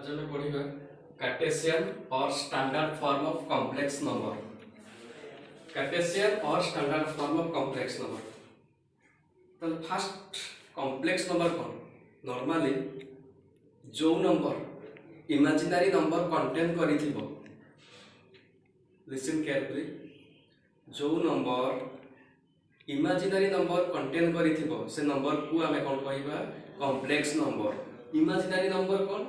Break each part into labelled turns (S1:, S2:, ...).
S1: आज हम पढ़िबा कार्टेशियन और standard form of complex number. Cartesian और standard form of complex number. तो फर्स्ट कॉम्प्लेक्स नंबर कौन? नॉर्मली जो नंबर इमेजिनरी नंबर कंटेन करिथिबो, लिसन केयरफुली, जो नंबर इमेजिनरी नंबर कंटेन करिथिबो से नंबर को आमे कोन कहिबा? Complex number. इमेजिनरी नंबर कौन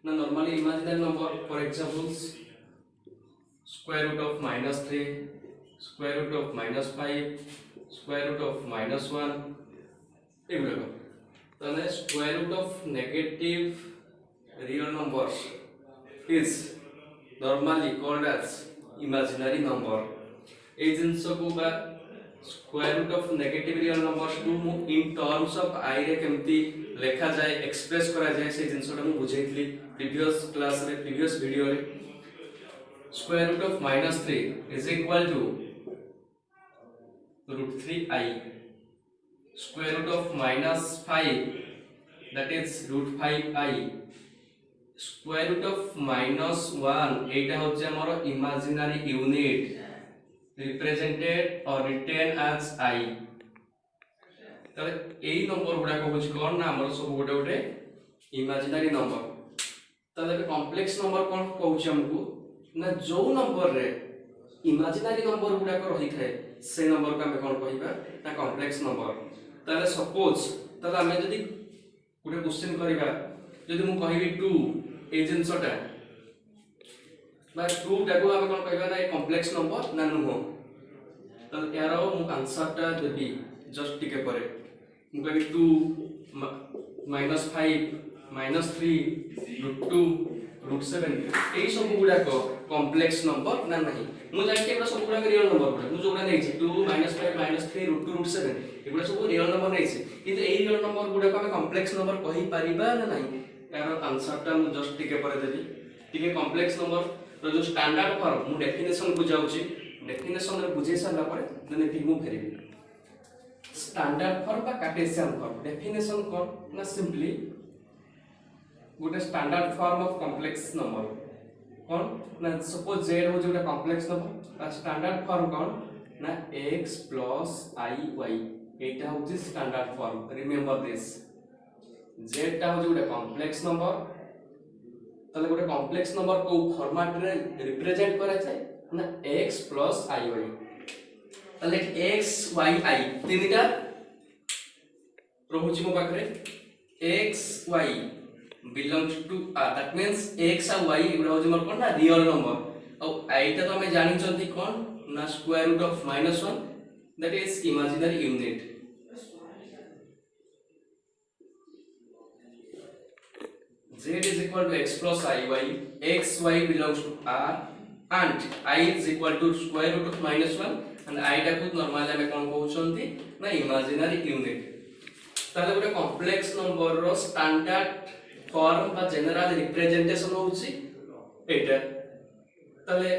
S1: ना? Normally imaginary number for examples square root of -3, square root of -5, square root of -1 एगुडा। ताने square root of negative real numbers is normally called as imaginary number. ए जिंस को बा square root of negative real numbers को in terms of आई रे केमती लेखा जाए, एक्सप्रेस करा जाए, से जिंसटा मु बुझेइतली प्रीवियस क्लास रे, प्रीवियस वीडियो रे। Square root of -3 is equal to √3i, square root of -5 that is √5i, square root of -1 एटा होचे हमर इमेजिनरी यूनिट रिप्रेजेंटेड और रिटेन एज i। तले एई नंबर गुडा को बुझ कोन ना हमर सब गोटे गोटे इमेजिनरी नंबर। तले कॉम्प्लेक्स नंबर कोन कहउछ हमकु ना? जो नंबर रे इमेजिनरी नंबर गुडा को रही थाए से नंबर को हमें कोन कहिबा ना? Complex number. तले सपोज तले हमें जदी गुटे क्वेश्चन करिबा, जदी मु कहिबी 2 ए जिंसटा बा 2 टाको हमें कोन कहिबा ना? कॉम्प्लेक्स नंबर ना नुहो? तले यारो मु आंसरटा देबी जस्ट टिके परे मु कहि 2 -5 -3 √2 √7 एई सब गुडा को कॉम्प्लेक्स नंबर ना नहीं? मु जानि के सब गुडा रियल नंबर गुडा मु जोडा नै छी 2 -5 -3 √2 √7 एगुडा सब रियल नंबर नै छी, किंतु एई रियल नंबर गुडा को हम कॉम्प्लेक्स नंबर कहि परिबा ना नहीं? यार आंसरटा मु जस्ट टिके परे देबी। टिके कॉम्प्लेक्स नंबर रो जो स्टैंडर्ड फॉर्म मु डेफिनेशन को जाउची, डेफिनेशन रे बुझे साला परे देन एठी मु फेरिबी। स्टैंडर्ड फॉर्म बा कार्टेशियन फॉर्म डेफिनेशन कोन ना? सिंपली गोटे standard form of complex number कोन ना? सपोज z हो जोटा कॉम्प्लेक्स नंबर ता स्टैंडर्ड फॉर्म कोन ना? x + iy एटा होची standard form. Remember this, z ता हो जोटा कॉम्प्लेक्स नंबर, तले गोटे कॉम्प्लेक्स नंबर को फॉर्मेट रे रिप्रेजेंट करा जाय ना? x + iy। तले x y i तीनटा रहुची मो पाखरे। x y belongs to that means x और y एगुडा होची मोर कोन ना? Real number. और i ता तो हमें जानि चंती कोन ना? Square root of -1 that is imaginary unit. z is equal to x plus iy, x y belongs to r and I is equal to square root of -1 and I टा को नॉर्मली हमें कोन कहउछंती ना? Imaginary unit. ताले गोटे complex number रो standard form बा general representation होउची एटा। ताले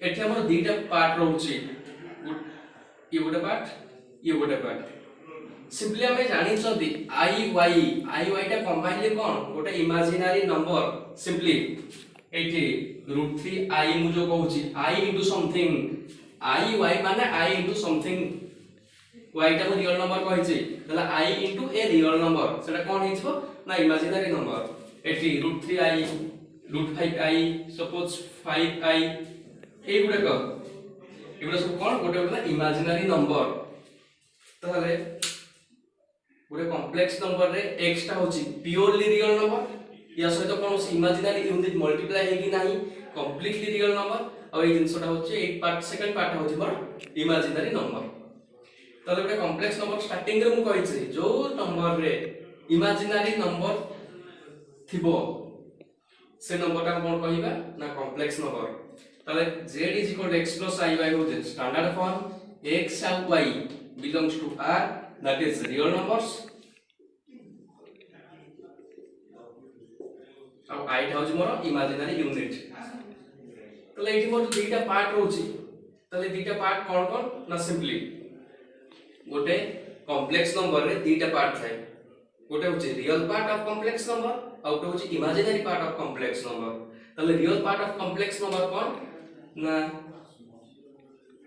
S1: एठी हमर दुईटा पार्ट रहउची, ये गोटे पार्ट, ये गोटे पार्ट। सिंपली हमें जानि छथि i y टा कंबाइनली कोन? गोटे इमेजिनरी नंबर। सिंपली एठी √3i मु जो कहउची i into something, i y माने i इनटू समथिंग, y टा को रियल नंबर कहिछि तला i into a real number सेटा कोन हिजबो ना? Imaginary number. एठी √3i √5i सपोज 5i एगुडा को एगुडा सब कोन? गोटे गोटे इमेजिनरी नंबर। तले गोटे कॉम्प्लेक्स नंबर रे x टा होची प्योरली रियल नंबर, या सहित कोन इमेजिनरी यूनिट मल्टीप्लाई हेगी नाही, कंप्लीटली रियल नंबर। और ए जिंसटा होची एक पार्ट, सेकंड पार्ट होची मोर इमेजिनरी नंबर। तले गोटे कॉम्प्लेक्स नंबर स्टार्टिंग रे मु कहिछि जो नंबर रे इमेजिनरी नंबर थिबो से नंबर टा कोन कहिबा ना? Complex number. तले z is equal to x plus iy होचे standard form, x and y belongs to r that is real numbers और i टा होची मोर इमेजिनरी यूनिट। तले एठी मोर दुईटा पार्ट रहउची, तले दुईटा पार्ट कोन कोन ना? सिंपली गोटे कॉम्प्लेक्स नंबर रे दुईटा पार्ट थाए, गोटे होची real part of complex number आउ तो होची imaginary part of complex number ताले real part of complex number कोन ना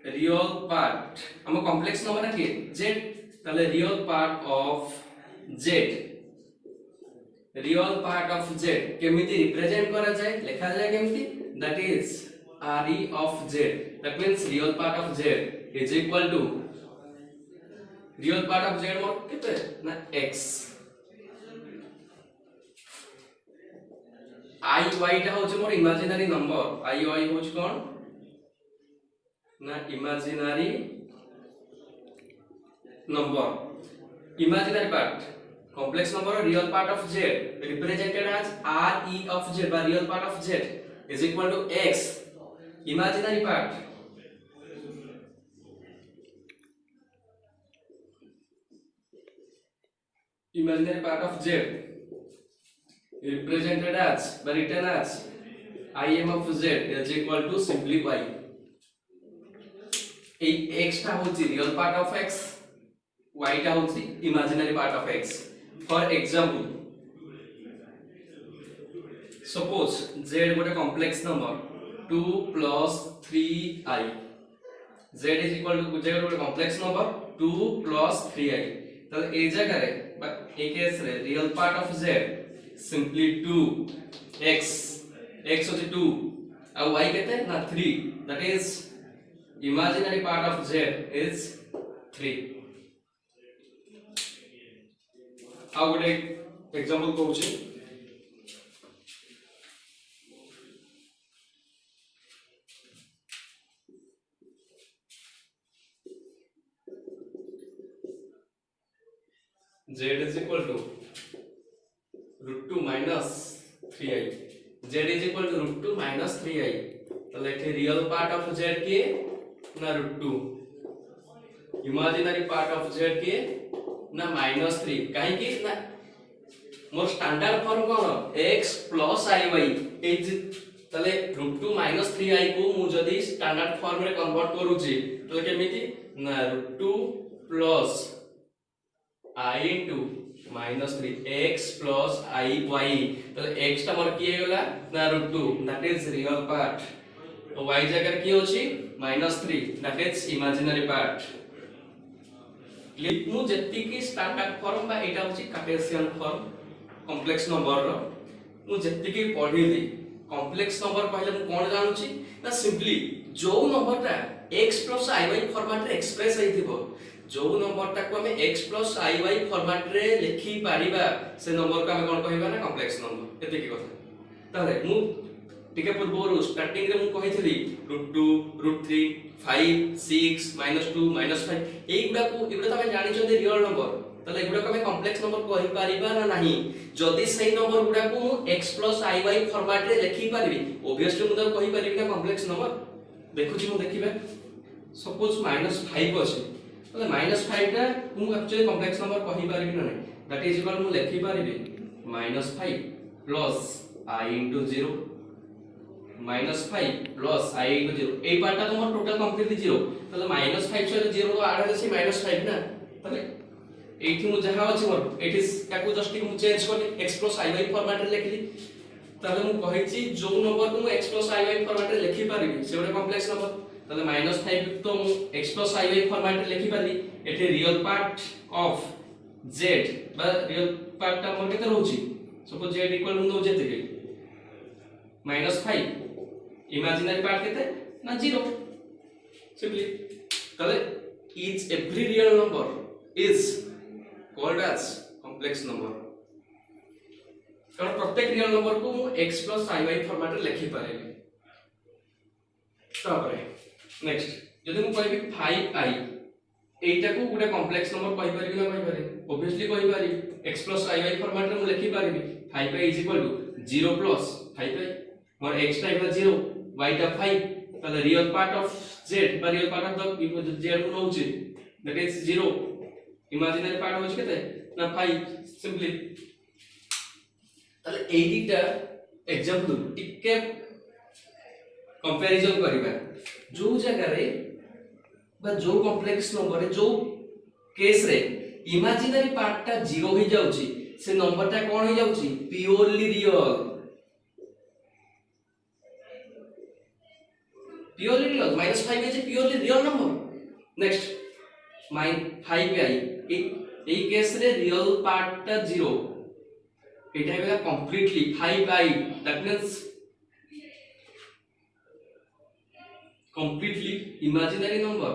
S1: रियल पार्ट हम कॉम्प्लेक्स नंबर के z ताले real part of z real part of z केमिति रिप्रेजेंट करा जाय लिखा जाय केमिति that is re of z that means real part of z is equal to real part of z मोर केते ना x i y टा होचे मोर इमेजिनरी नंबर i y होच कोन ना imaginary number imaginary part complex number real part of z represented as re of z by real part of z is equal to x imaginary part of z represented as by written as im of z is equal to simply y এই x টা হচ্ছে real part of x y টা হচ্ছে imaginary part of x for example suppose z गोटे complex number 2 plus 3i z is equal to z गोटे complex number 2 plus 3i तो ए जगह रे ए केस रे real part of z simply 2 x x होचे 2 और y केते ना 3 that is imaginary part of z is 3 आ गोटे एग्जांपल कहू छी z is equal to root 2 minus 3i z is equal to root 2 minus 3i তাহলে এটি রিয়েল পার্ট অফ z কে না root 2 imaginary part of z কে না -3 কাहे कि ना मोर standard form कोन x + iy ए তাহলে √2 - 3i को मु जदी स्टैंडर्ड फॉर्म रे कन्वर्ट करू छी तो केमिति ना √2 + i * -3 x + iy तो x ता मोर की हेगला ना √2 दैट इज रियल पार्ट तो y जगह की होची -3 दैट इज इमेजिनरी पार्ट मु जति की स्टैंडर्ड फॉर्म बा एटा होची कार्टेशियन फॉर्म कॉम्प्लेक्स नंबर रो मु जति की पढिली कॉम्प्लेक्स नंबर कहले मु कोन जानु छी ना सिंपली जो नंबर ता x + iy फॉर्मेट रे एक्सप्रेस हेतिबो जो नंबर ता को हमें x + iy फॉर्मेट रे लिखि पारिबा से नंबर को हमें कोन कहबा ना कॉम्प्लेक्स नंबर एते की कथा ताले मु टिके पूर्व स्टार्टिंग रे मु कहिथली √2 √3 5 6 -2 -5 एगुडा को एगुडा तमे जानि छथि रियल नंबर तले एगुडा को हमें कॉम्प्लेक्स नंबर कहि पारिबा ना नाही जदी सही नंबर गुडा को मु x + iy फॉर्मेट रे लिखि पारिबी ऑब्वियसली मु तो कहि पारिबी ना कॉम्प्लेक्स नंबर देखु छी मु देखिबे सपोज -5 अछि तले -5 टा मु एक्चुअली कॉम्प्लेक्स नंबर कहि पारिबी ना नाही दैट इज इक्वल मु लिखि पारिबी -5 + i * 0 -5 plus i * 0 এই পার্টটা তোমার টোটাল কমপ্লিটলি 0 তাহলে -5 সরে 0 তো আড়া আছে -5 না তাহলে এইটি মু যাহা আছে মোর এটি কাকু জস্ট কি মু চেঞ্জ করি x + iy ফরম্যাট রে লিখলি তাহলে মু কহিছি जो नंबर को मु x + iy ফরম্যাট রে লিখি পারিবি সেটা কমপ্লেক্স নম্বর তাহলে -5 তো মু x + iy ফরম্যাট রে লিখি পারি এটি রিয়েল পার্ট অফ z বা রিয়েল পার্টটা মোর কেতে রহুছি सपोज z इक्वल मु दउ जेते के -5 imaginary part केते ना 0 simply तले each every real number is called as complex number कारण प्रत्येक रियल नंबर को मु x + iy फॉर्मेट रे लिखि पारेबी तापरे नेक्स्ट जदि मु कहबी 5i एटा को गुडा कॉम्प्लेक्स नंबर कहि पारिबी ना कहि पारे ऑब्वियसली कहि पारि x + iy फॉर्मेट रे मु लिखि पारिबी 5i = 0 + 5i मोर x टा इक्वल 0 y टा 5 ताले रियल पार्ट ऑफ z बा real part of the z को नउची दैट इज 0 इमेजिनरी पार्ट होच केते ना 5 सिंपली ताले एडिटा एग्जांपल टिके कंपैरिजन करिबा जो जगह रे बा जो कॉम्प्लेक्स नंबर रे जो केस रे इमेजिनरी पार्ट टा 0 हो जाउची से नंबरटा कोन हो जाउची purely real -5 is a purely real number. Next -5i এই কেস রে রিয়েল পার্টটা 0 এটা হইলা completely 5i that means completely imaginary number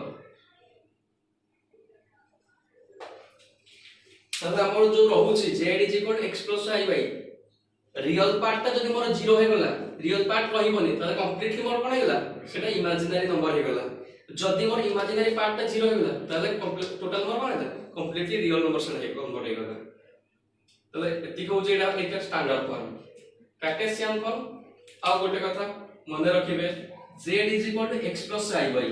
S1: তাহলে আমার যে রহুছি z x + i y real পার্টটা যদি মোর 0 হয়ে গলা রিয়েল পার্ট রহিবনি তাহলে কমপ্লিটলি মোর কোন হইলা সেটা ইমাজিনারি নাম্বার হয়ে গলা যদি মোর ইমাজিনারি পার্টটা 0 হয়ে গলা তাহলে টোটাল মোর কোন হইলা কমপ্লিটলি রিয়েল নাম্বার সেটা কনভার্ট হয়ে গলা তাহলে এতিক হচ্ছে এটা স্ট্যান্ডার্ড ফর্ম কার্টেসিয়ান ফর্ম আর গোটে কথা মনে রাখিবে z x + i y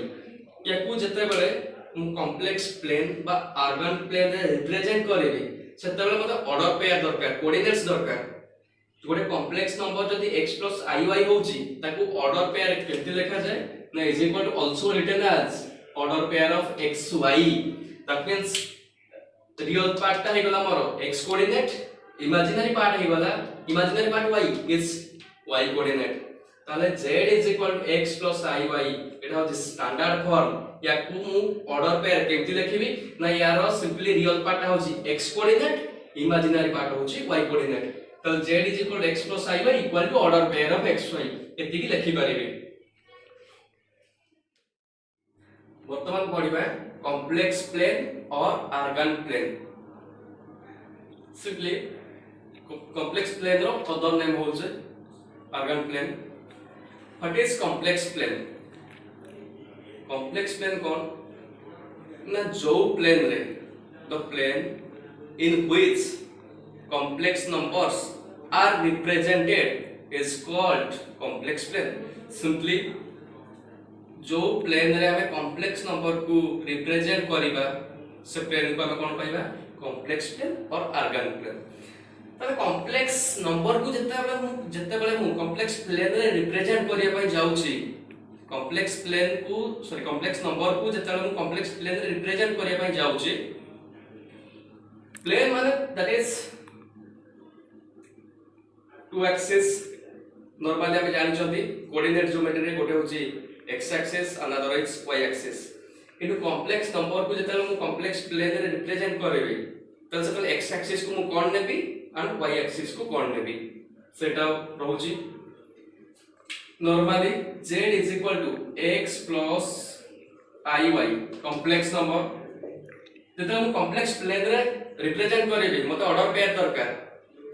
S1: ইয়াকু যেতেবেলে মু কমপ্লেক্স প্লেন বা আরবান প্লেন রে রিপ্রেজেন্ট করিবি সেতেবেলে মতে অর্ডর পেয়ার দরকার কোঅর্ডিনেটস দরকার गोटे कॉम्प्लेक्स नंबर जदि x plus iy होची ताकू ऑर्डर पेयर केते लिखा जाय ना is equal to also written as order pair of xy that means real part ता हे गला मोर x कोऑर्डिनेट इमेजिनरी पार्ट हे गला imaginary part y is y coordinate ताले z is equal to x plus iy एटा होची standard form याकू मु ऑर्डर पेयर केते लिखिबी ना यार सिंपली रियल पार्ट होची x कोऑर्डिनेट इमेजिनरी पार्ट होची y कोऑर्डिनेट तो z is equal to x plus iy equal to order pair of xy एति की लिखि परिबे वर्तमान पढिबा कॉम्प्लेक्स प्लेन और Argand plane simply complex plane रो अदर नेम होचे Argand plane what is complex plane कोन ना जो प्लेन रे the plane in which complex numbers are represented is called complex plane simply जो प्लेन रे हमें कॉम्प्लेक्स नंबर को रिप्रेजेंट करिबा से प्लेन को हमें कोन पाइबा कॉम्प्लेक्स प्लेन और आर्गन प्लेन तबे कॉम्प्लेक्स नंबर को जत्ते बेले मु कॉम्प्लेक्स प्लेन रे रिप्रेजेंट करिया पई जाउची कॉम्प्लेक्स प्लेन को सॉरी कॉम्प्लेक्स नंबर को जत्ते बेले मु कॉम्प्लेक्स प्लेन रे रिप्रेजेंट करिया पई जाउची प्लेन माने that is two axis normally हम जानि छथि कोऑर्डिनेट ज्योमेट्री रे गोटे होची x axis another is y axis इनु कॉम्प्लेक्स नंबर को जतले मु कॉम्प्लेक्स प्लेन रे रिप्रेजेंट करबे तल सकल x एक्सिस को मु कोन नेबी एंड y एक्सिस को कोन नेबी सेटा रहउची normally z is equal to x plus iy complex number जतले मु कॉम्प्लेक्स प्लेन रे रिप्रेजेंट करबे मते ऑर्डर पेयर दरकार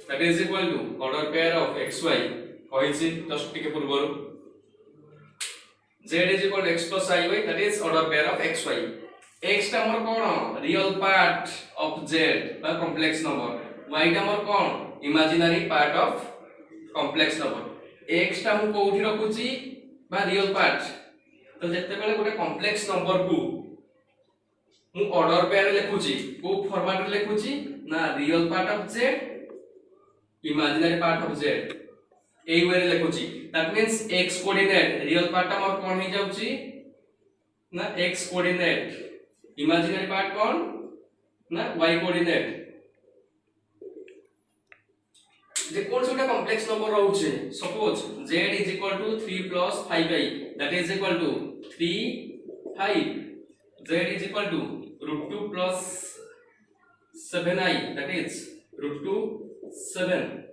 S1: that is equal to order pair of xy होइछि जस्ट टिके पूर्वरु z is equal to x plus iy that is order pair of xy x टा हमर कोन रियल पार्ट ऑफ z बा कॉम्प्लेक्स नंबर y टा हमर कोन imaginary part of complex number x टा हम कोठी रखुची बा रियल पार्ट तो जत्ते बेले गोटे कॉम्प्लेक्स नंबर को मु ऑर्डर पेयर लिखुची को फॉर्मेट रे लिखुची ना real part of z imaginary part of z এই ওয়ে রে লিখুছি that means x coordinate real পার্টটা আমার কোন হই যাউছি না x কোঅর্ডিনেট ইমাজিনারি পার্ট কোন না y কোঅর্ডিনেট যে কোন সেটা কমপ্লেক্স নম্বর রহুছে suppose z is equal to 3 plus 5i that is equal to 3 5 z is equal to √2 plus 7i that is √2 7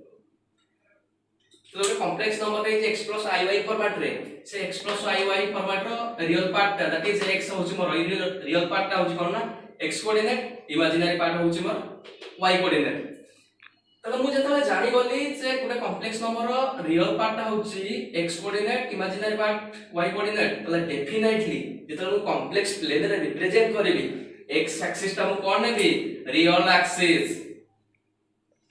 S1: तो कॉम्प्लेक्स नंबर रे x plus iy फॉर्मेट रे से x plus iy फॉर्मेट रो real part that is x होची more real part ता होची कोन ना x coordinate imaginary part होची मोर y कोऑर्डिनेट तब मु जतले जानि गली जे गुटे कॉम्प्लेक्स नंबर रो रियल पार्ट ता होची x coordinate imaginary part y coordinate तले डेफिनेटली जतले मु कॉम्प्लेक्स प्लेन रे रिप्रेजेंट करबी x एक्सिस ता मु कोन नेबी रियल एक्सिस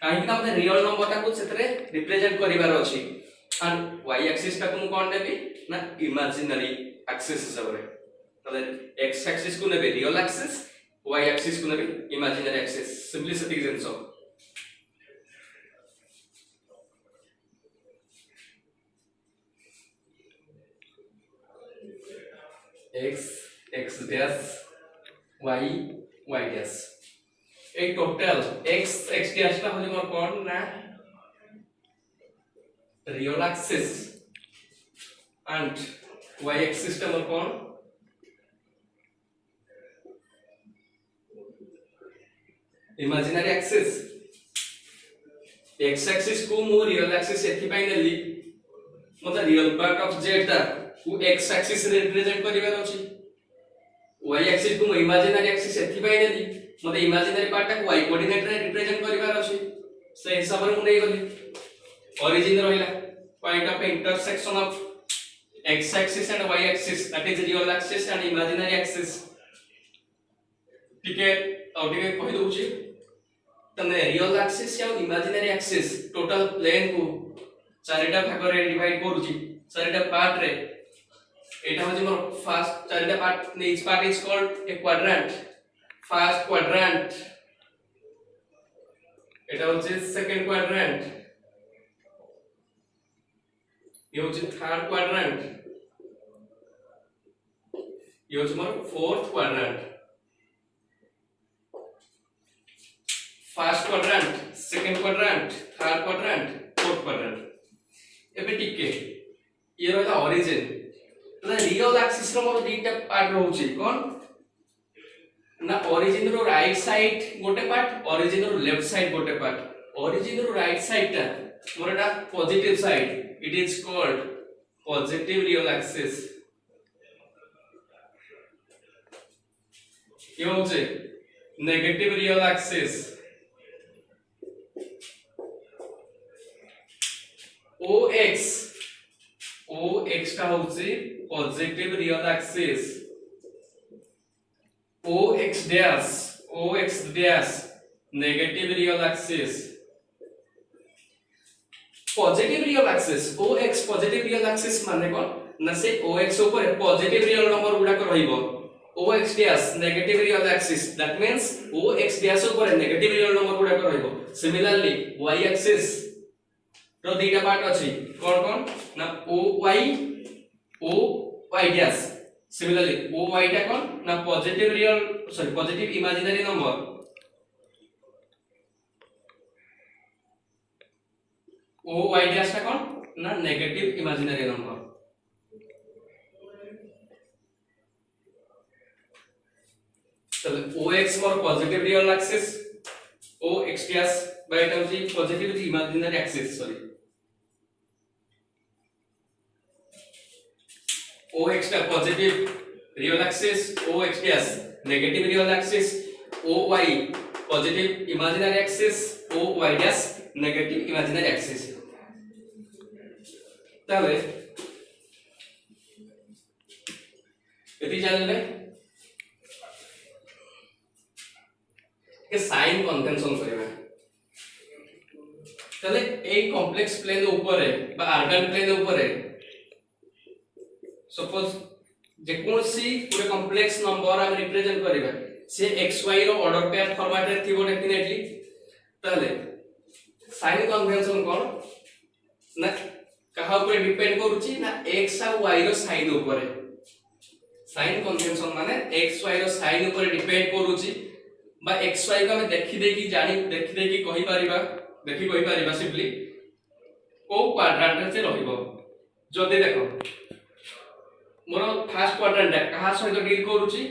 S1: काहे कि हमने रियल नंबर ता को सेतरे रिप्रेजेंट करिवार अछि एंड y एक्सिस ता को कोन नेबी ना इमेजिनरी एक्सिस सबरे तले x एक्सिस को नेबी रियल एक्सिस y एक्सिस को नेबी इमेजिनरी एक्सिस सिंपलिसिटी जेंसो x x dash y y dash ए टोटल x x डैश टा होली मोर कोन ना real axis and y axis टा मोर कोन इमेजिनरी एक्सिस x एक्सिस को मो रियल एक्सिस एथि पाई नेली मतलब रियल पार्ट ऑफ z टा को x एक्सिस रिप्रेजेंट करिवार अछि y एक्सिस को इमेजिनरी एक्सिस एथि पाई नेली मतलब इमेजिनरी पार्ट टा को y कोऑर्डिनेट रे रिप्रेजेंट करिवार अछि से हिसाब रे मु नै गली ओरिजिन रहिला point of intersection of x axis and y axis that is real axis and imaginary axis ठीक है और ठीक है कहि दोछि तने रियल एक्सिस या इमेजिनरी एक्सिस टोटल प्लेन को चारिटा भाग रे डिवाइड करूची चारिटा पार्ट रे एटा होची मोर फर्स्ट चारिटा part each part is called a quadrant first quadrant एटा होची सेकंड क्वाड्रेंट ये होची थर्ड क्वाड्रेंट ये होची मोर fourth quadrant first quadrant second quadrant third quadrant fourth quadrant एबे टिके ये रहला ओरिजिन तो रियल एक्सिस रो मोर दीटा पार्ट रहउची कोन ना ओरिजिन रो राइट साइड गोटे पार्ट ओरिजिन रो लेफ्ट साइड गोटे पार्ट ओरिजिन रो राइट साइड टा मोर एटा positive side it is called positive real axis ये होचे नेगेटिव रियल एक्सिस OX का होची positive real axis OX dash negative real axis positive real axis OX positive real axis माने कोन ना से OX ऊपर पॉजिटिव रियल नंबर गुडा को रहइबो OX dash negative real axis that means OX dash ऊपर negative real number गुडा को रहइबो similarly Y axis रो दीटा part अछि कोन कोन ना OY dash similarly OY टा कोन ना positive real sorry positive imaginary number OY dash टा कोन ना नेगेटिव इमेजिनरी नंबर चलो OX मोर positive real axis OX dash by term जी positive imaginary axis sorry OX टा positive real axis OX dash negative real axis OY positive imaginary axis OY dash negative imaginary axis तबे एति जानले के sign convention करबा तले a complex plane ऊपर है बा आर्गन प्लेन ऊपर है सपोज जे कोनसी पूरे कॉम्प्लेक्स नंबर हम रिप्रेजेंट करिबा से xy रो ऑर्डर पेयर फॉर्मेट रे थिबो डेफिनेटली तले साइन कन्वेंशन कोन ना कहा ऊपर डिपेंड करूची ना x आ y रो साइन ऊपर है साइन कन्वेंशन माने xy रो साइन ऊपर डिपेंड करूची बा xy को हम देखि देकी जानि देखि देकी कहि परिबा देखि कहि परिबा सिंपली को क्वाड्रेंट से रहइबो जदि देखो मोर फर्स्ट क्वाड्रेंट कहा सहित डील करूची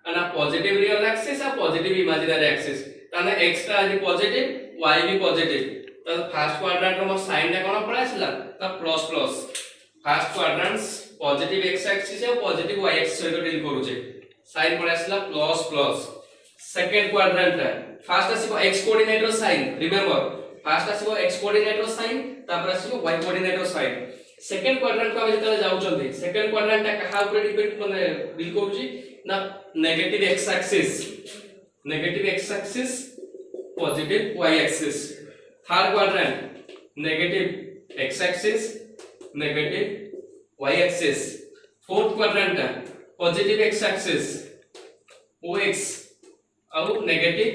S1: ना पॉजिटिव रियल एक्सिस आ पॉजिटिव इमेजिनरी एक्सिस ताने x टा आज पॉजिटिव y भी पॉजिटिव तो फर्स्ट क्वाड्रेंट रो साइन टा कोन पड़ासला ता plus plus first quadrants positive x axis और पॉजिटिव y एक्सिस सहित डील करूची साइन पड़ासला plus plus second quadrant first आसीबो x कोऑर्डिनेट रो साइन रिमेंबर फर्स्ट आसीबो x कोऑर्डिनेट रो साइन तापर आसीबो y कोऑर्डिनेट रो साइन सेकंड क्वाड्रेंट को हम जतले जाउचंती सेकंड क्वाड्रेंट ता कहा ऊपर डिपेंड माने डील करूची ना negative x axis positive y axis third quadrant negative x axis negative y axis fourth quadrant positive x axis OX और negative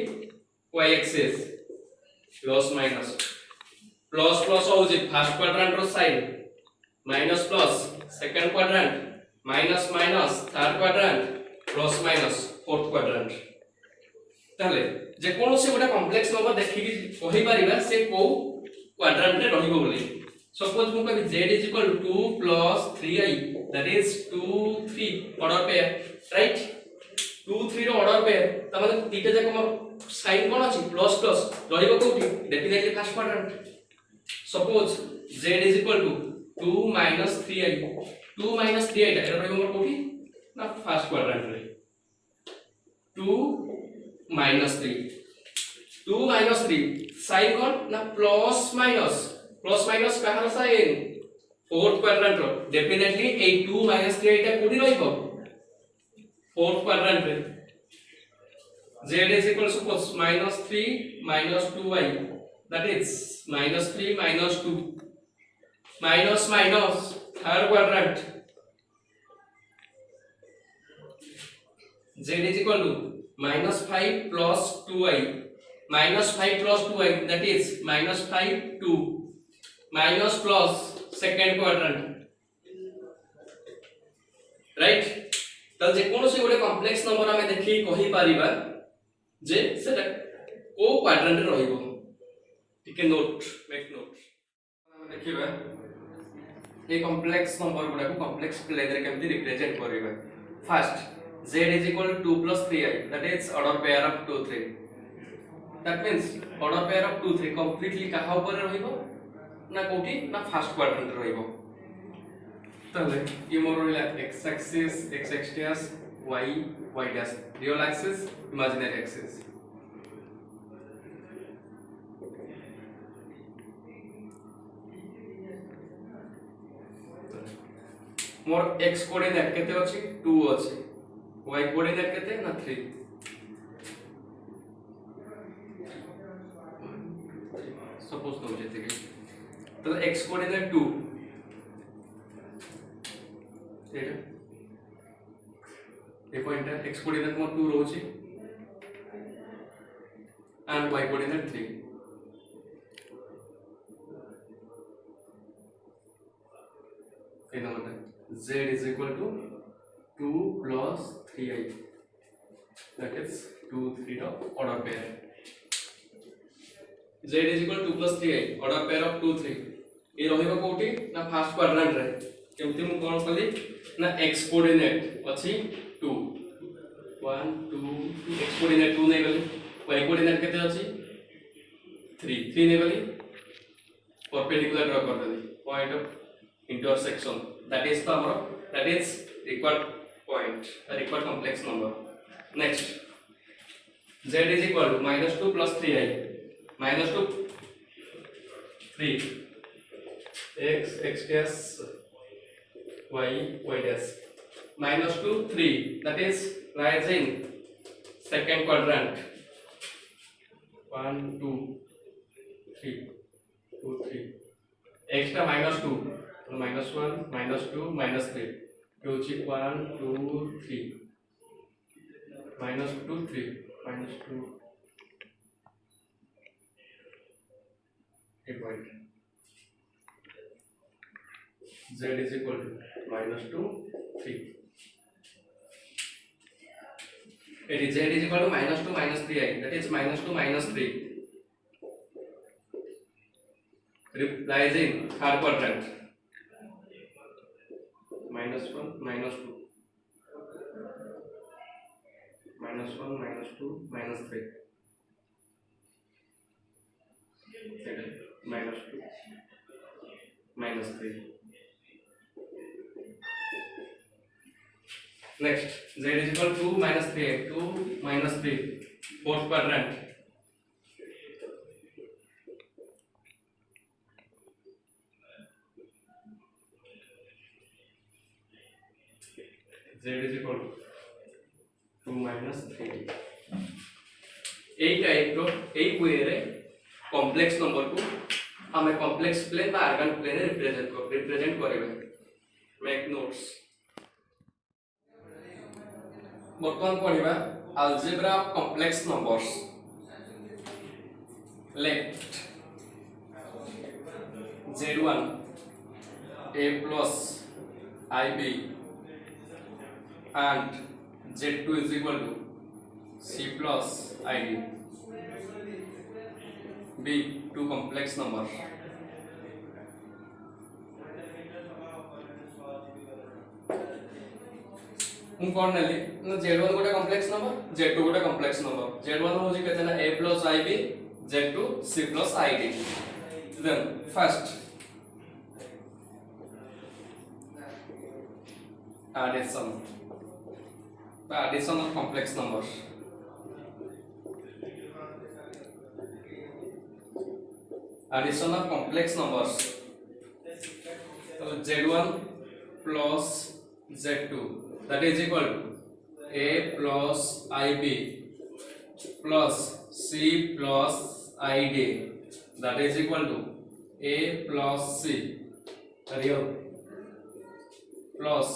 S1: y axis plus minus plus plus हो जे first quadrant रो sign minus plus second quadrant minus minus third quadrant plus minus fourth quadrant ताले जे कोनोसे गोटे complex number देखि कहि परिबा से को क्वाड्रेंट रे रहिबो बोली सपोज मु कहि z is equal to 2 plus 3i that is 2 3 order pair right 2 3 रो ऑर्डर पेयर त माने तीटा जाक मोर साइन कोन अछि प्लस प्लस रहिबो कोठी definitely first quadrant suppose z is equal to 2 minus 3i 2 minus 3i टा रहिबो मोर कोठी ना फर्स्ट क्वाड्रेंट रे 2 minus 3 2 minus 3 साइन कोन ना प्लस माइनस कहार साइन फोर्थ क्वाड्रेंट रो डेफिनेटली ए 2 minus 3 टा कोडी रहिबो फोर्थ क्वाड्रेंट रे z is equal to suppose -3 minus 2i that is -3 minus 2 minus third quadrant z is equal to -5 plus 2i -5 plus 2i that is -5 2 minus plus second quadrant right त जे कोनो से गोटे complex number हमें देखि कहि परिबा जे सेटा को क्वाड्रेंट रे रहिबो ठीक है नोट मेक नोट हम देखिबा ए कॉम्प्लेक्स नंबर गुडा को कॉम्प्लेक्स प्लेन रे केमति रिप्रेजेंट करिबा first z is equal to 2 plus 3i that is order pair of 2 3 that means order pair of 2 3 completely कहा ऊपर रहिबो ना कोठी ना फर्स्ट क्वाड्रेंट रहिबो तले ये मोर रहिला x axis x dash y dash real axis imaginary axis मोर x कोऑर्डिनेट केते अछि 2 अछि y कोऑर्डिनेट केते ना 3 सपोज तो जेते के तो x कोऑर्डिनेट 2 एटा ए पॉइंट x कोऑर्डिनेट मोर 2 रोची एंड y कोऑर्डिनेट 3 एना मतलब z is equal to 2 plus 3i that is 2 3 रो order pair z is equal to 2 plus 3i order pair of 2 3 ए रहिबो कोठी ना फर्स्ट क्वाड्रेंट रे केमति मु कोन कली ना x कोऑर्डिनेट अछि 2 1 2 x कोऑर्डिनेट 2 नै गली y कोऑर्डिनेट केते अछि 3 नै गली परपेंडिकुलर ड्रा कर देली point of intersection that is the हमर that is required point required complex number next z is equal to -2 plus 3i -2 3 x dash y dash -2 3 that is rising second quadrant 1 2 3 2 3 extra -2 -1 -2 -3 which is 1 2 3 -2 3 -2 a point z is equal to -2 3 it is z is equal to -2 -3i that is -2 -3 lies in third quadrant -1 -2 -1 -2 -3 -2 -3 next z is equal to 2 -3 2 -3 fourth quadrant z is equal to 2 -3 এই টাইপৰ এই ওয়েৰে complex number को हमें complex plane বা Argand plane represent करेबे make notes बर्तमान पढिबा algebra of complex numbers let z1 a plus ib and z2 is equal to c plus id B, two complex number. ମୁଁ କଣ ନେଲି ନା z1 ଗୋଟେ କମ୍ପ୍ଲେକ୍ସ ନମ୍ବର z2 ଗୋଟେ କମ୍ପ୍ଲେକ୍ସ ନମ୍ବର z1 ହଉଛି କେତେ ନା a plus ib z2 c plus id then first addition of complex numbers addition of complex numbers so z1 plus z2 that is equal to a plus ib plus c plus id that is equal to a plus c real plus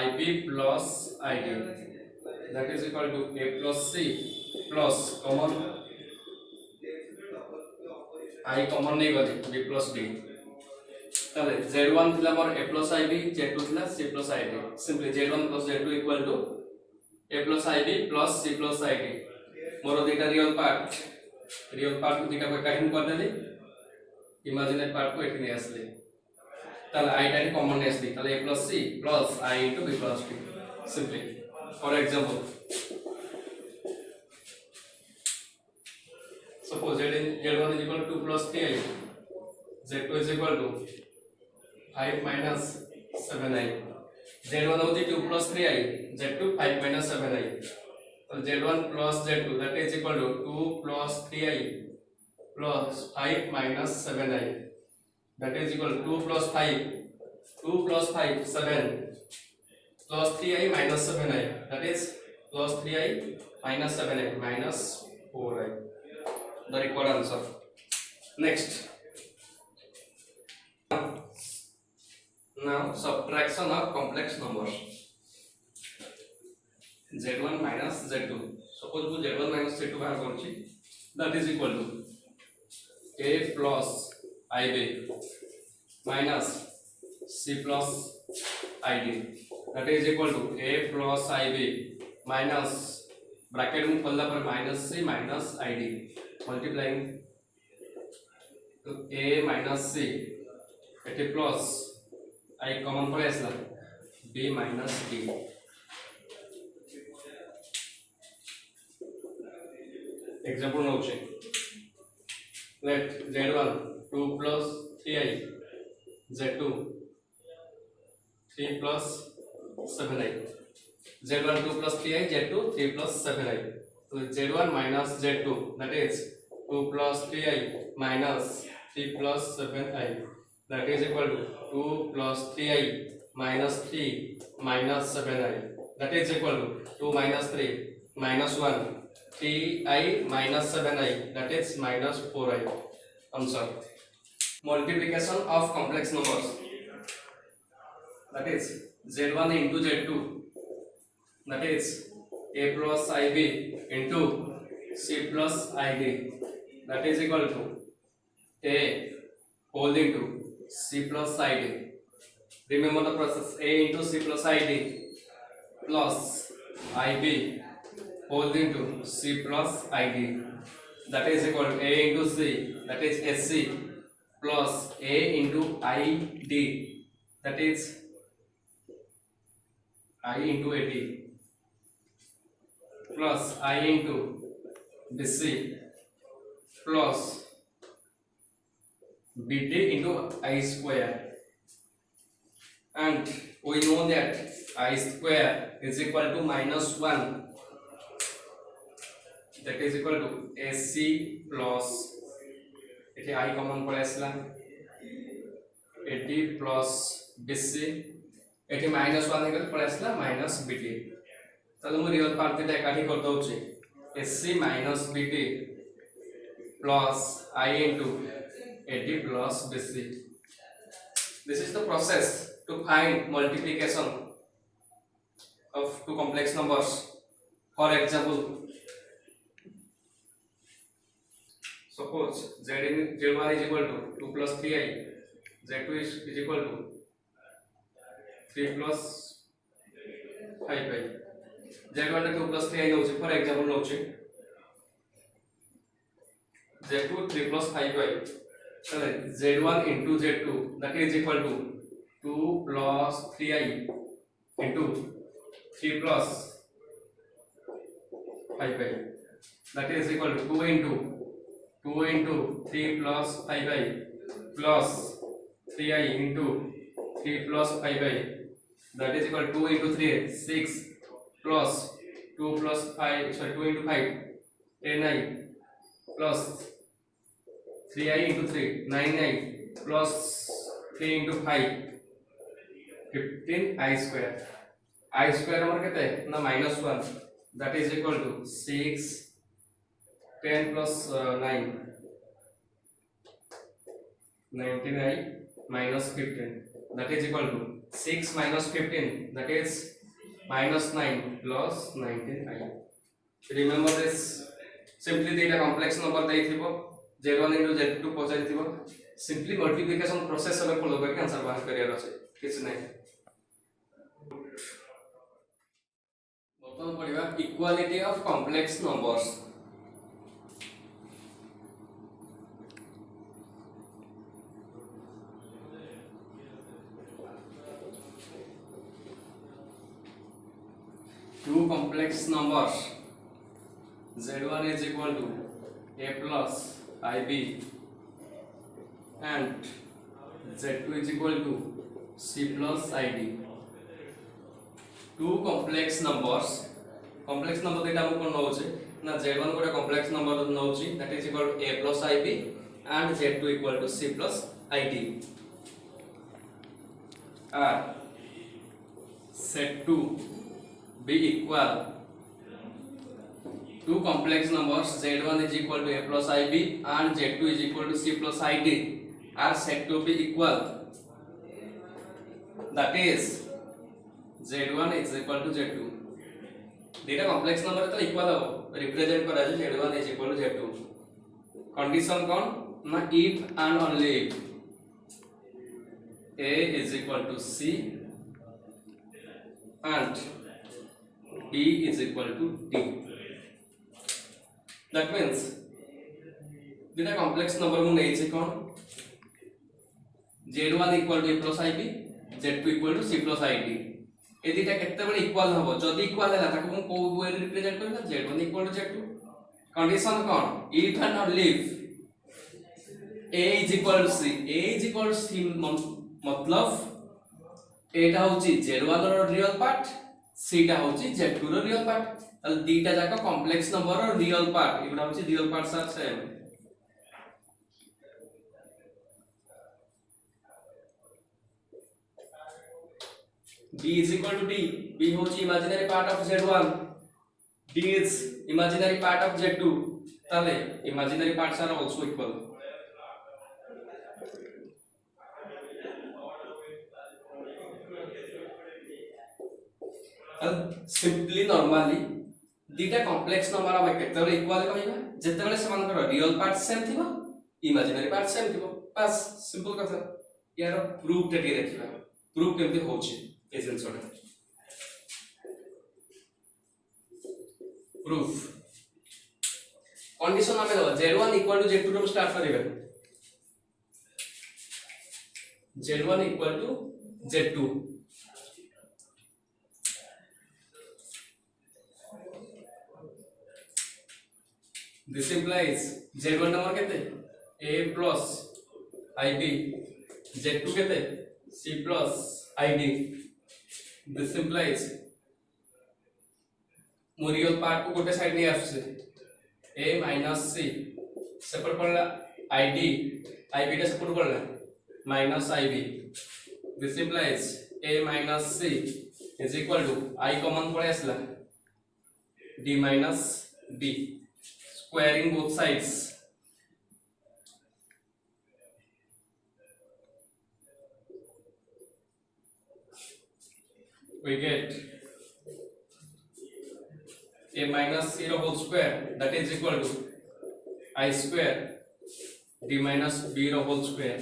S1: ib plus id that is equal to a plus c plus common I common नहीं गली b plus d ताले z1 थिला मोर a plus ib z2 थिला c plus id simply z1 plus z2 equal to a plus ib plus c plus id मोर दुटा real part को दुटा को cutting कर देली इमेजिनरी पार्ट को एठी नै आसले ताले i टा कॉमन नै आसली ताले a plus c plus I into b plus d simply for example suppose z1 is equal to 2 plus 3i z2 is equal to 5 minus 7i z1 होती 2 plus 3i z2 5 minus 7i तो z1 plus z2 that is equal to 2 plus 3i plus 5 minus 7i that is equal to 2 plus 5 7 plus 3i minus 7i that is plus 3i minus 7i minus 4i the required answer. Next, now subtraction of complex numbers z1 minus z2 suppose वो z1 minus z2 बाहर करूँगी that is equal to a plus ib minus c plus id that is equal to a plus ib minus bracket में खोलना पर minus c minus id multiplying to a minus c it is plus I common पर ऐसा b minus d example नौ चे let z1 2 plus 3i z2 3 plus 7i z1 2 plus 3i z2 3 plus 7i so z1 minus z2 that is 2 plus 3i minus 3 plus 7i that is equal to 2 plus 3i minus 3 minus 7i that is equal to 2 minus 3 minus 1 3i minus 7i that is minus 4i answer multiplication of complex numbers that is z1 into z2 that is a plus ib into c plus id that is equal to a whole into c plus id remember the process a into c plus id plus ib whole into c plus id that is equal to a into c that is sc plus a into id that is I into AD plus I into BC plus BD into I square, and we know that I square is equal to minus 1, that is equal to AC plus it I common for asla AD plus BC एठी -1 निकल पड़ेसला minus BT चलो मु real part तेटा एकाठी कर दउची AC minus BD plus I into AD plus BC this is the process to find multiplication of two complex numbers for example suppose z1 is equal to 2 plus 3i z2 is equal to 3 plus 5i z1 2 plus 3i नौचे for example नौचे z2 3 plus 5y তাহলে z1 into z2 that is equal to 2 plus 3i into 3 plus 5y that is equal to 2 into 3 plus 5y plus 3i into 3 plus 5y that is equal to 2 into 3 6 plus 2 plus 5 sorry 2 into 5 10i plus 3i into 3 9i plus 3 into 5 15i square I square हमर केते ना -1 that is equal to 6 10 plus 9 19i minus 15 that is equal to 6 minus 15 that is -9 plus 19i remember this simply data complex number ଦେଇଥିବ z1 into z2 ପଚାରିଥିବ simply multiplication process ଆମେ follow करके answer बाहर career ଅଛି କିଛି नाही ବର୍ତ୍ତମାନ ପଢିବା equality of complex numbers two complex numbers z1 is equal to a plus ib and z2 is equal to c plus id two complex numbers data हम कोन नौचे ना z1 गोटे complex number नौची that is equal to a plus ib and z2 equal to c plus id are set to be equal two complex numbers z1 is equal to a plus ib and z2 is equal to c plus id are said to be equal that is z1 is equal to z2 data complex number तो equal हो represent करा जाए z1 is equal to z2 condition कौन ना if and only if a is equal to c and b is equal to d that means data complex number mu nei छै कोन z1 equal to a plus ib z2 equal to c plus id ए दिटा केते बेले equal हबो जदी equal हैला ताको हम को वे represent करबा z1 equal to z2 condition cone if and only if a is equal to c a is equal to c मतलब एटा होची z1 रो रियल पार्ट c टा होची z2 रो रियल पार्ट अल दीटा जाका कॉम्प्लेक्स नंबर रो रियल पार्ट एटा होची real parts are same b is equal to d b होची imaginary part of z1 d is imaginary part of z2 तले imaginary parts are also equal simply normally दीटा complex number हम केते बेले equal कहबा जते बेले समान कर रियल पार्ट सेम थिबो इमेजिनरी पार्ट सेम थिबो बस सिंपल कथा यार प्रूफ टे देखिबा प्रूफ केमते होची ए सेंसर प्रूफ कंडीशन हमें दो z1 इक्वल टू z2 रो स्टार्ट करिबे z1 equal to z2 this implies z1 number केते a plus ib z2 केते c plus id this implies real part को गोटे साइड नहीं आसे a minus c सेपरेट पड़ला id ib टा सेपरेट पड़ला minus ib this implies a minus c is equal to I common पड़े आसला d minus b squaring both sides we get a minus c whole square that is equal to I square d minus b whole square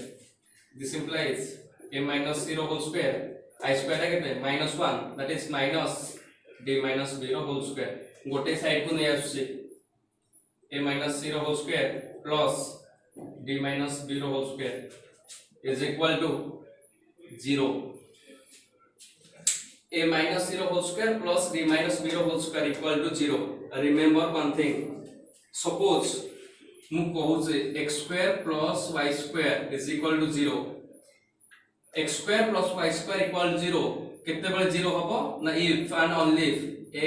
S1: this implies a minus c whole square I square है कितने -1 that is minus d minus b whole square गोटे side को नहीं आसुचे a minus c whole square plus d minus b whole square is equal to 0. a minus 0 whole square plus d minus b whole square equal to 0. Remember one thing. Suppose mu कहूँ x square plus y square is equal to 0. x square plus y square equal to 0 कितने बड़े 0 होगा ना if and only if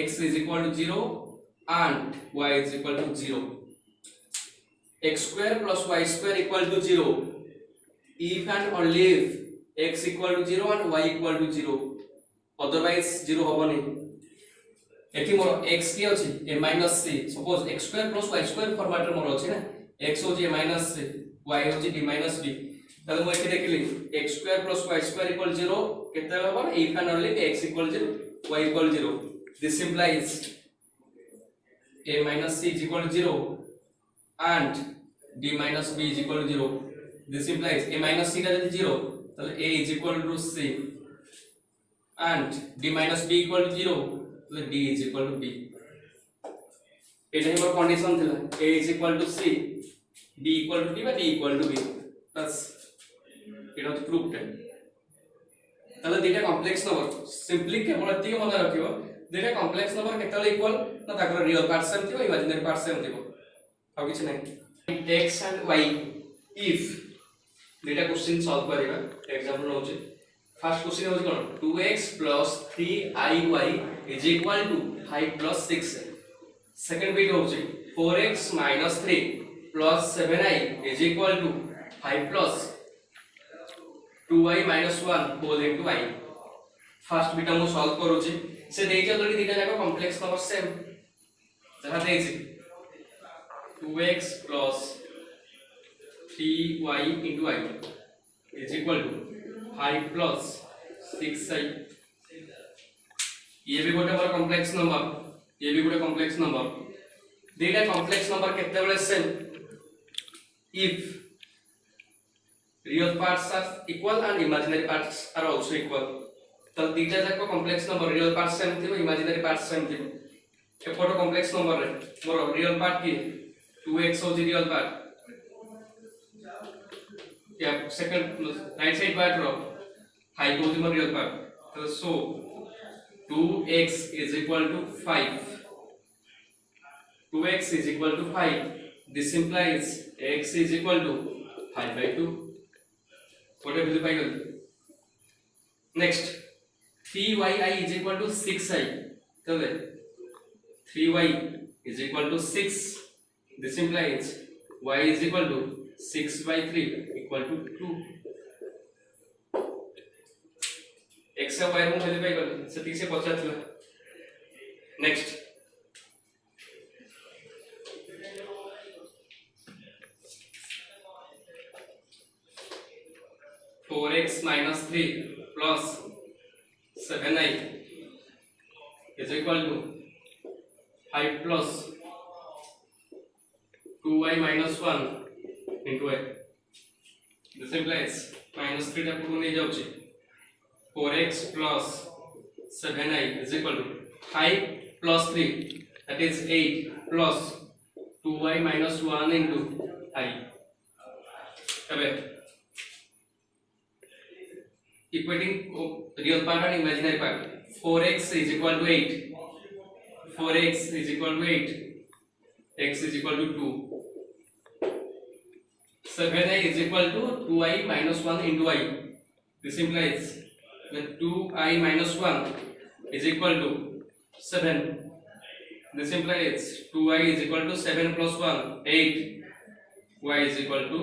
S1: x is equal to 0 and y is equal to 0. x square plus y square equal to 0 if and only if x equal to 0 and y equal to 0. otherwise 0 होगा नहीं. एठी मोर x की अछि a minus c. suppose x square plus y square format रे मोर अछि ना x होछि a minus c y होछि d minus b. तले मो एठी देखिली x square plus y square equal 0 केते होबो ना if and only x equal 0 y equal 0. this implies a minus c is equal to 0 and d minus b is equal to 0. this implies a minus c টা যদি 0 তাহলে a is equal to c and d minus b equal to 0 तो d is equal to b. एटा हमर condition थिला a is equal to c b equal to d बा d equal to b. बस एटा तो proof है. तले दिटा complex number simply केवल एति मन रखियो दिटा कॉम्प्लेक्स नंबर केतले इक्वल ना ताकर रियल पार्ट सेम थिबो इमेजिनरी पार्ट सेम थिबो आ किछ नै. x and y if दिटा क्वेश्चन सॉल्व करिबा एग्जांपल होचे. फर्स्ट क्वेश्चन होचे कोन 2x plus 3iy is equal to 5 plus 6. Second bit होचे 4x minus 3 plus 7i is equal to 5 plus 2y minus 1 whole into i. First bit हम solve करूची से देइछ already दिटा जाको complex number same जहां देइछ 2x plus 3y into i is equal to 5 plus 6i. ये भी गोटे बार complex number ये भी गोटे कॉम्प्लेक्स नंबर. दिटा कॉम्प्लेक्स नंबर केते बेले same if real parts are equal and imaginary parts are also equal. तो दिटा जाको complex number real part same थिबो इमेजिनरी पार्ट सेम थिबो. एपोटो कॉम्प्लेक्स नंबर रे मोर रियल पार्ट की 2x हो रियल पार्ट या सेकंड राइट साइड पार्ट रो 5 हो मोर रियल पार्ट. तो सो 2x is equal to 5. 2x is equal to 5. This implies x is equal to 5 by 2. What a value पाइगल. Next 3yi is equal to 6i. चले 3y is equal to 6. This implies y is equal to 6 by 3 equal to 2. x और y रो value पाइगल से से पछा थिला. Next 4x minus 3 plus 7i is equal to 5 plus 2y minus 1 into i. This implies minus 3 टा को नहीं जाउची 4x plus 7i is equal to 5 plus 3 that is 8 plus 2y minus 1 into i. तबे equating real part and imaginary part. 4x is equal to 8. 4x is equal to 8. X is equal to 2. 7i is equal to 2i minus 1 into i. This implies that 2i minus 1 is equal to 7. This implies 2i is equal to 7 plus 1 8. Y is equal to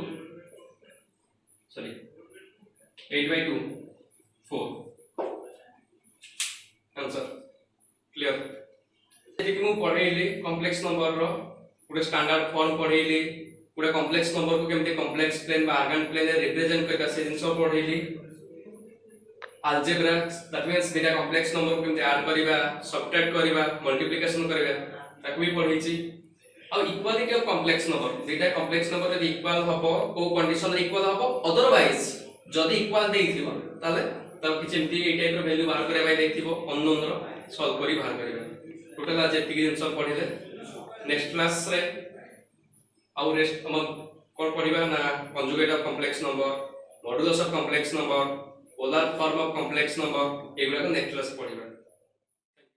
S1: 8 by 2 4. Answer clear. जेकी मु पढेइली complex number रो पूरा standard form पढेइली पूरा complex number को केमते complex plane बा Argand plane रे represent करता से जिंस पढेइली. अलजेब्रा दैट मींस डेटा कॉम्प्लेक्स नंबर को केमते ऐड करबा सबट्रैक्ट करबा मल्टीप्लिकेशन करबा ताकू भी पढेइची. आ इक्वालिटी ऑफ कॉम्प्लेक्स नंबर डेटा कॉम्प्लेक्स नंबर यदि इक्वल हबो को कंडीशन रे इक्वल हबो अदरवाइज जदि इक्वल देइथिबो ताले तब किछ एमती ए टाइप रो वैल्यू बाहर करे बाय देखिबो अननोन रो सॉल्व करी बाहर करबा. टोटल आज एतिक जिंस पढिले नेक्स्ट क्लास रे आउ रेस्ट हम कोन पढिबा ना conjugate of complex number, modulus of complex number, polar form of complex number एगुडा को नेक्स्ट क्लास पढिबा।